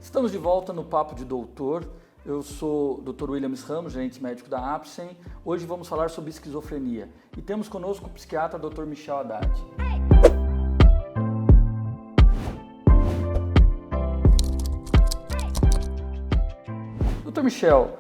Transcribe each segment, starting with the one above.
Estamos de volta no Papo de Doutor. Eu sou o Dr. Williams Ramos, gerente médico da Apsen. Hoje vamos falar sobre esquizofrenia. E temos conosco o psiquiatra Dr. Michel Haddad. Dr. Michel,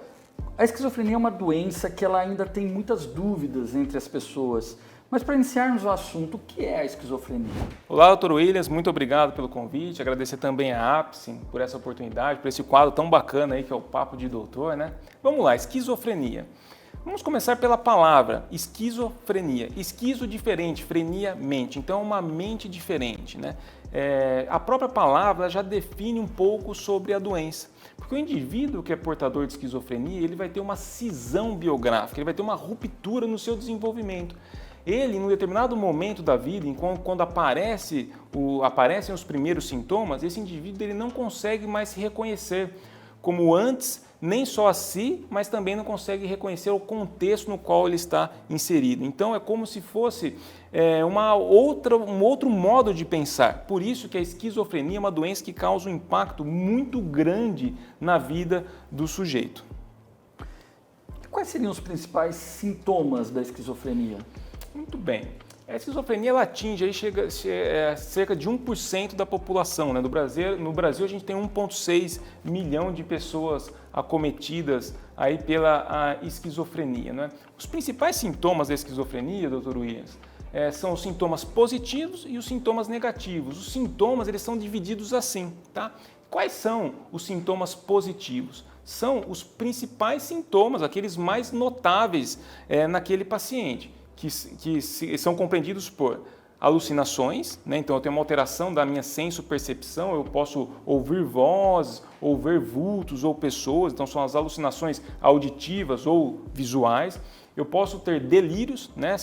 a esquizofrenia é uma doença que ela ainda tem muitas dúvidas entre as pessoas. Mas para iniciarmos o assunto, o que é a esquizofrenia? Olá, Dr. Williams, muito obrigado pelo convite, agradecer também à Apsen por essa oportunidade, por esse quadro tão bacana aí que é o Papo de Doutor, né? Vamos lá, esquizofrenia. Vamos começar pela palavra, esquizofrenia. Esquizo diferente, frenia, mente, então é uma mente diferente, né? A própria palavra já define um pouco sobre a doença. Porque o indivíduo que é portador de esquizofrenia, ele vai ter uma cisão biográfica, ele vai ter uma ruptura no seu desenvolvimento. Ele, em um determinado momento da vida, quando aparecem os primeiros sintomas, esse indivíduo ele não consegue mais se reconhecer como antes, nem só a si, mas também não consegue reconhecer o contexto no qual ele está inserido. Então é como se fosse um outro modo de pensar. Por isso que a esquizofrenia é uma doença que causa um impacto muito grande na vida do sujeito. Quais seriam os principais sintomas da esquizofrenia? Muito bem. A esquizofrenia ela atinge aí cerca de 1% da população, né? No Brasil a gente tem 1,6 milhão de pessoas acometidas aí pela esquizofrenia, né? Os principais sintomas da esquizofrenia, Dr. Williams, são os sintomas positivos e os sintomas negativos. Os sintomas eles são divididos assim, tá? Quais são os sintomas positivos? São os principais sintomas, aqueles mais notáveis naquele paciente. Que são compreendidos por alucinações, né? Então eu tenho uma alteração da minha senso-percepção, eu posso ouvir vozes, ou ver vultos ou pessoas, então são as alucinações auditivas ou visuais. Eu posso ter delírios, né?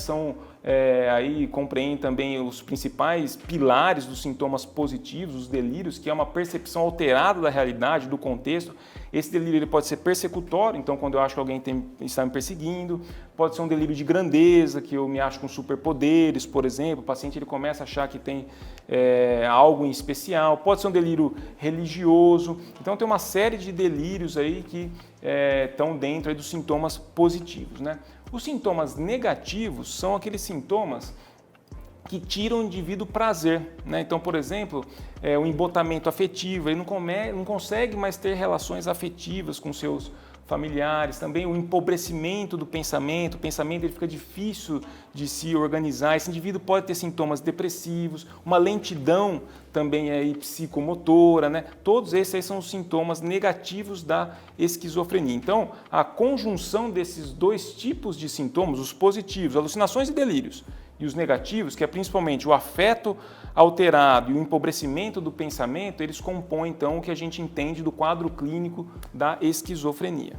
Aí compreende também os principais pilares dos sintomas positivos, os delírios, que é uma percepção alterada da realidade, do contexto. Esse delírio ele pode ser persecutório, então quando eu acho que alguém está me perseguindo, pode ser um delírio de grandeza, que eu me acho com superpoderes, por exemplo, o paciente ele começa a achar que tem algo em especial, pode ser um delírio religioso, então tem uma série de delírios aí que estão dentro aí dos sintomas positivos, né? Os sintomas negativos são aqueles sintomas que tiram o indivíduo prazer, né? Então, por exemplo, o embotamento afetivo, ele não consegue mais ter relações afetivas com seus familiares, também o empobrecimento do pensamento, o pensamento ele fica difícil de se organizar, esse indivíduo pode ter sintomas depressivos, uma lentidão também aí psicomotora, né? Todos esses aí são os sintomas negativos da esquizofrenia. Então, a conjunção desses dois tipos de sintomas, os positivos, alucinações e delírios, e os negativos, que é principalmente o afeto alterado e o empobrecimento do pensamento, eles compõem então o que a gente entende do quadro clínico da esquizofrenia.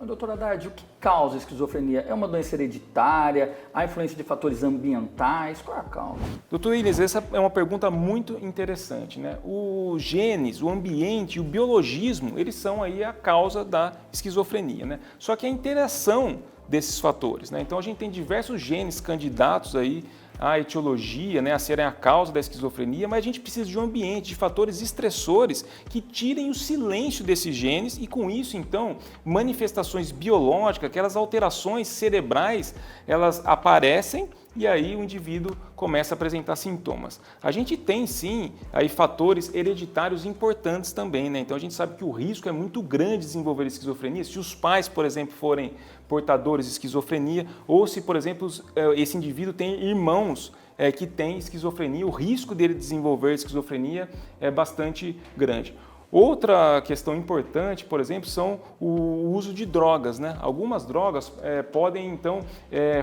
Doutor Haddad, o que causa a esquizofrenia? É uma doença hereditária? Há influência de fatores ambientais? Qual é a causa? Doutor Williams, essa é uma pergunta muito interessante, né? Os genes, o ambiente e o biologismo, eles são aí a causa da esquizofrenia, né? Só que a interação desses fatores, né? Então a gente tem diversos genes candidatos aí à etiologia, né, a serem a causa da esquizofrenia, mas a gente precisa de um ambiente, de fatores estressores que tirem o silêncio desses genes e com isso então manifestações biológicas, aquelas alterações cerebrais, elas aparecem e aí o indivíduo começa a apresentar sintomas. A gente tem sim aí fatores hereditários importantes também, né? Então a gente sabe que o risco é muito grande de desenvolver esquizofrenia se os pais, por exemplo, forem portadores de esquizofrenia ou se, por exemplo, esse indivíduo tem irmãos que têm esquizofrenia, o risco dele desenvolver esquizofrenia é bastante grande. Outra questão importante, por exemplo, são o uso de drogas, né? Algumas drogas podem, então,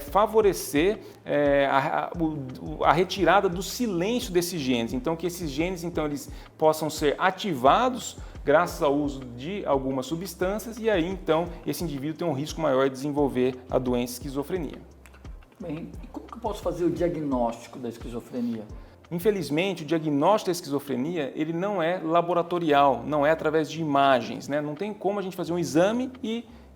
favorecer a retirada do silêncio desses genes. Então, que esses genes, então, eles possam ser ativados graças ao uso de algumas substâncias e aí, então, esse indivíduo tem um risco maior de desenvolver a doença esquizofrenia. Bem, e como que eu posso fazer o diagnóstico da esquizofrenia? Infelizmente, o diagnóstico da esquizofrenia ele não é laboratorial, não é através de imagens, né? Não tem como a gente fazer um exame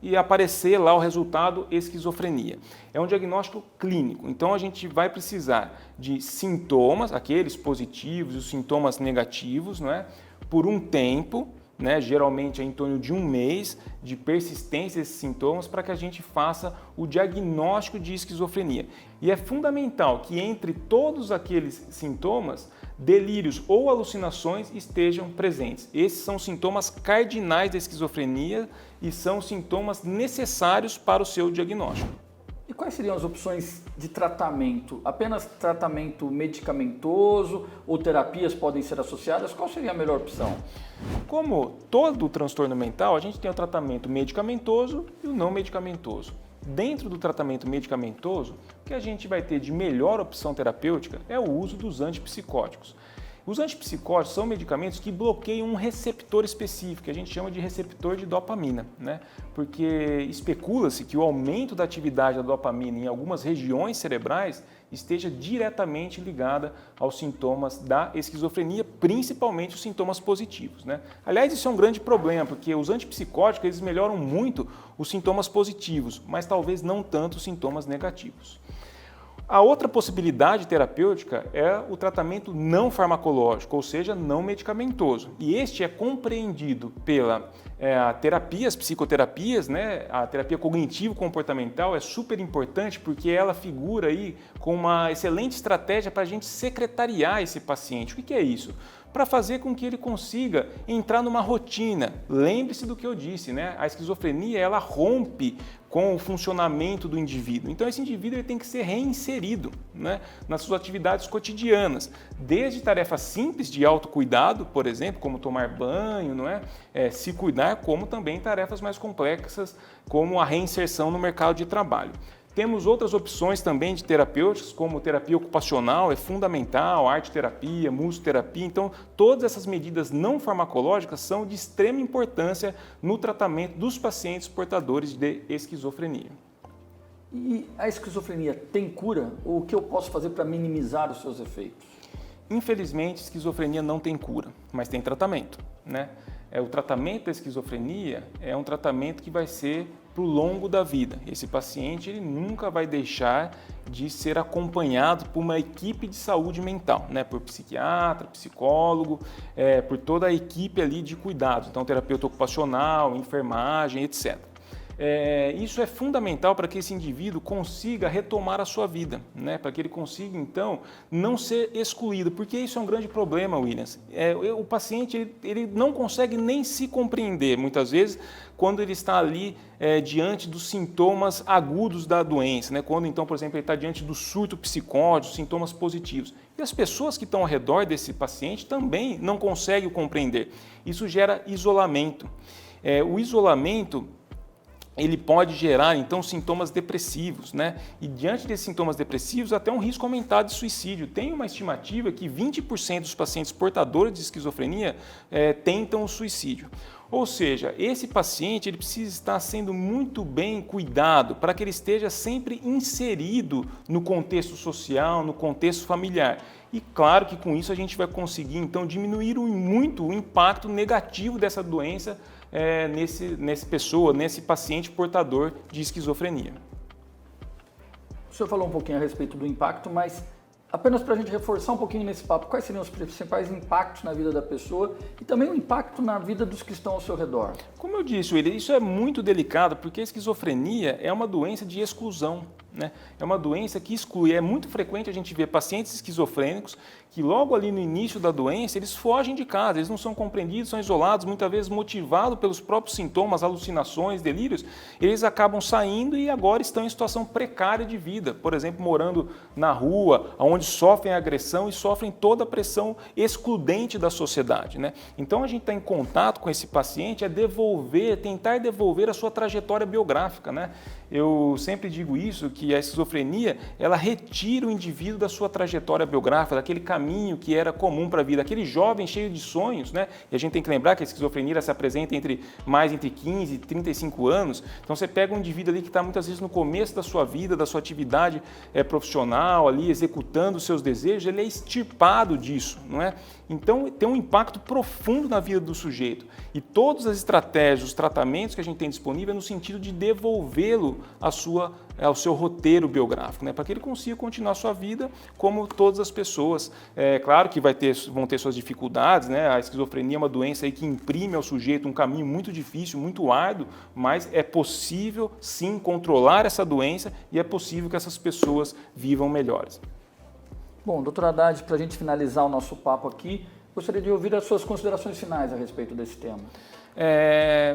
e aparecer lá o resultado esquizofrenia. É um diagnóstico clínico, então a gente vai precisar de sintomas, aqueles positivos e os sintomas negativos, não é? Por um tempo, né? Geralmente é em torno de 1 mês de persistência desses sintomas para que a gente faça o diagnóstico de esquizofrenia. E é fundamental que entre todos aqueles sintomas, delírios ou alucinações estejam presentes. Esses são sintomas cardinais da esquizofrenia e são sintomas necessários para o seu diagnóstico. E quais seriam as opções de tratamento? Apenas tratamento medicamentoso ou terapias podem ser associadas? Qual seria a melhor opção? Como todo transtorno mental, a gente tem o tratamento medicamentoso e o não medicamentoso. Dentro do tratamento medicamentoso, o que a gente vai ter de melhor opção terapêutica é o uso dos antipsicóticos. Os antipsicóticos são medicamentos que bloqueiam um receptor específico, que a gente chama de receptor de dopamina, né? Porque especula-se que o aumento da atividade da dopamina em algumas regiões cerebrais esteja diretamente ligada aos sintomas da esquizofrenia, principalmente os sintomas positivos, né? Aliás, isso é um grande problema, porque os antipsicóticos eles melhoram muito os sintomas positivos, mas talvez não tanto os sintomas negativos. A outra possibilidade terapêutica é o tratamento não farmacológico, ou seja, não medicamentoso. E este é compreendido pela as psicoterapias, né? A terapia cognitivo-comportamental é super importante porque ela figura aí com uma excelente estratégia para a gente secretariar esse paciente. O que é isso? Para fazer com que ele consiga entrar numa rotina. Lembre-se do que eu disse, né? A esquizofrenia ela rompe com o funcionamento do indivíduo. Então esse indivíduo ele tem que ser reinserido, né, nas suas atividades cotidianas, desde tarefas simples de autocuidado, por exemplo, como tomar banho, não é? Se cuidar, como também tarefas mais complexas, como a reinserção no mercado de trabalho. Temos outras opções também de terapêuticas, como terapia ocupacional, é fundamental, arte-terapia, musicoterapia. Então, todas essas medidas não farmacológicas são de extrema importância no tratamento dos pacientes portadores de esquizofrenia. E a esquizofrenia tem cura? Ou o que eu posso fazer para minimizar os seus efeitos? Infelizmente, esquizofrenia não tem cura, mas tem tratamento, né? O tratamento da esquizofrenia é um tratamento que vai ser para o longo da vida. Esse paciente ele nunca vai deixar de ser acompanhado por uma equipe de saúde mental, né? Por psiquiatra, psicólogo, por toda a equipe ali de cuidados, então terapeuta ocupacional, enfermagem, etc. Isso é fundamental para que esse indivíduo consiga retomar a sua vida, né? Para que ele consiga, então, não ser excluído, porque isso é um grande problema, Williams. O paciente ele não consegue nem se compreender, muitas vezes, quando ele está ali diante dos sintomas agudos da doença, né? Quando, então, por exemplo, ele está diante do surto psicótico, sintomas positivos. E as pessoas que estão ao redor desse paciente também não conseguem o compreender. Isso gera isolamento. O isolamento ele pode gerar, então, sintomas depressivos, né? E diante desses sintomas depressivos, até um risco aumentado de suicídio. Tem uma estimativa que 20% dos pacientes portadores de esquizofrenia tentam o suicídio. Ou seja, esse paciente ele precisa estar sendo muito bem cuidado para que ele esteja sempre inserido no contexto social, no contexto familiar. E claro que com isso a gente vai conseguir, então, diminuir muito o impacto negativo dessa doença nesse paciente portador de esquizofrenia. O senhor falou um pouquinho a respeito do impacto, mas apenas para a gente reforçar um pouquinho nesse papo, quais seriam os principais impactos na vida da pessoa e também o impacto na vida dos que estão ao seu redor? Como eu disse, William, isso é muito delicado porque a esquizofrenia é uma doença de exclusão, né? É uma doença que exclui. É muito frequente a gente ver pacientes esquizofrênicos que logo ali no início da doença eles fogem de casa, eles não são compreendidos, são isolados, muitas vezes motivados pelos próprios sintomas, alucinações, delírios, eles acabam saindo e agora estão em situação precária de vida, por exemplo, morando na rua, onde sofrem agressão e sofrem toda a pressão excludente da sociedade, né? Então a gente está em contato com esse paciente, tentar devolver a sua trajetória biográfica, né? Eu sempre digo isso, que a esquizofrenia, ela retira o indivíduo da sua trajetória biográfica, daquele caminho que era comum para a vida, aquele jovem cheio de sonhos, né? E a gente tem que lembrar que a esquizofrenia se apresenta entre 15 e 35 anos, então você pega um indivíduo ali que está muitas vezes no começo da sua vida, da sua atividade profissional, ali executando os seus desejos, ele é extirpado disso, não é? Então, tem um impacto profundo na vida do sujeito. E todas as estratégias, os tratamentos que a gente tem disponível é no sentido de devolvê-lo ao seu roteiro biográfico, né? Para que ele consiga continuar a sua vida como todas as pessoas. É claro que vão ter suas dificuldades, né? A esquizofrenia é uma doença aí que imprime ao sujeito um caminho muito difícil, muito árduo, mas é possível sim controlar essa doença e é possível que essas pessoas vivam melhores. Bom, doutor Haddad, para a gente finalizar o nosso papo aqui, gostaria de ouvir as suas considerações finais a respeito desse tema.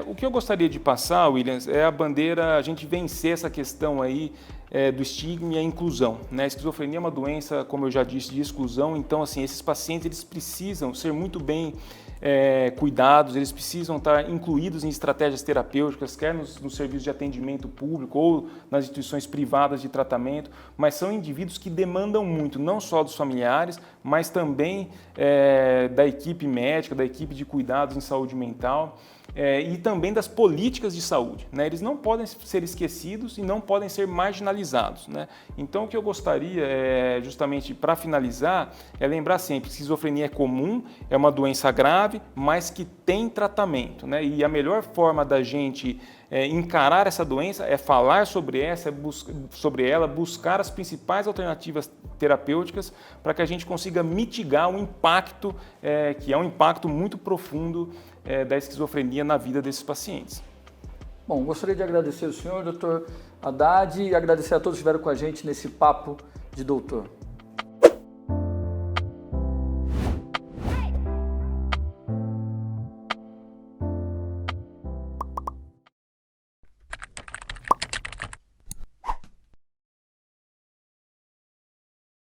O que eu gostaria de passar, Williams, é a bandeira, a gente vencer essa questão aí do estigma e a inclusão, né? A esquizofrenia é uma doença, como eu já disse, de exclusão, então assim, esses pacientes eles precisam ser muito bem cuidados, eles precisam estar incluídos em estratégias terapêuticas, quer nos serviços de atendimento público ou nas instituições privadas de tratamento, mas são indivíduos que demandam muito, não só dos familiares, mas também da equipe médica, da equipe de cuidados em saúde mental, e também das políticas de saúde, né? Eles não podem ser esquecidos e não podem ser marginalizados, né? Então, o que eu gostaria, justamente para finalizar, é lembrar sempre que esquizofrenia é comum, é uma doença grave, mas que tem tratamento, né? E a melhor forma da gente encarar essa doença é falar sobre ela, buscar as principais alternativas terapêuticas para que a gente consiga mitigar o impacto, que é um impacto muito profundo da esquizofrenia na vida desses pacientes. Bom, gostaria de agradecer ao senhor, doutor Haddad, e agradecer a todos que estiveram com a gente nesse papo de doutor.